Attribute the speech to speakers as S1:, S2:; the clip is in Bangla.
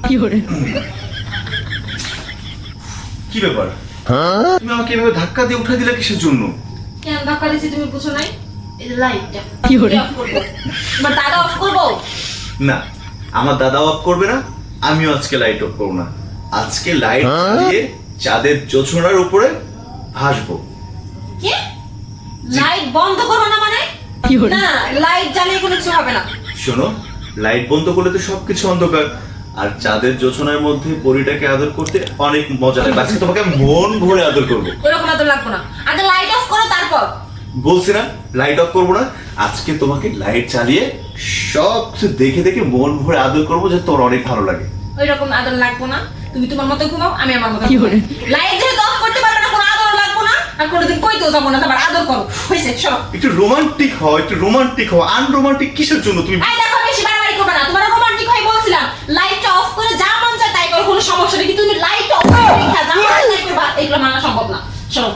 S1: কি ব্যাপার? তুমি আমাকে এভাবে ধাক্কা দিয়ে উঠে দিলে কিসের জন্য?
S2: কেন ধাক্কা দিয়েছি তুমি বুঝো নাই? এই যে লাইটটা অফ করবো, তোমার দাদা অফ করবো
S1: না, আমার দাদা অফ করবে না, আমিও আজকে লাইট অফ করবো না। আজকে লাইট জ্বালিয়ে চাঁদের জোছনার উপরে ভাসবো।
S2: কি লাইট বন্ধ করবো না মানে? না না, লাইট জ্বালিয়ে কোনো কিছু হবে না।
S1: শোনো, লাইট বন্ধ করলে তো সবকিছু অন্ধকার, আর চাঁদের জোছনার মধ্যে পরীটাকে আদর করতে অনেক মজা লাগে। আজকে তোমাকে মন ভরে আদর করবো।
S2: ওরকম আদর লাগবো না, আগে লাইট অফ করো তারপর।
S1: বলছি না লাইট অফ করবো না, আজকে তোমাকে লাইট চালিয়ে সব কিছু দেখে দেখে মন ভরে আদর করবো, যে তোর অনেক ভালো লাগে।
S2: ওই রকম আদর লাগবো না, তুমি তোমার মতো ঘুমাও, আমি আমার মতো ঘুমাই। লাইট যেহেতু অফ করতে পারবে না, কোনো আদর লাগবো না, আর কোনোদিন কইতেও যাবো না, তোমার আদর করো, হয়েছে? সরো।
S1: একটু রোমান্টিক হও, একটু রোমান্টিক হও। আনরোমান্টিক কিসের জন্য তুমি?
S2: এই দেখো, বেশি বাড়াবাড়ি করবে না, তোমার রোমান্টিক হয়ে বলছিলাম লাইটটা অফ করে যা মন চায় তাই করো, কোনো সমস্যা নেই, কিন্তু তুমি লাইট অফ করে রেখে যা মন চায় তাই করবা, এগুলো মানা সম্ভব না। সরো।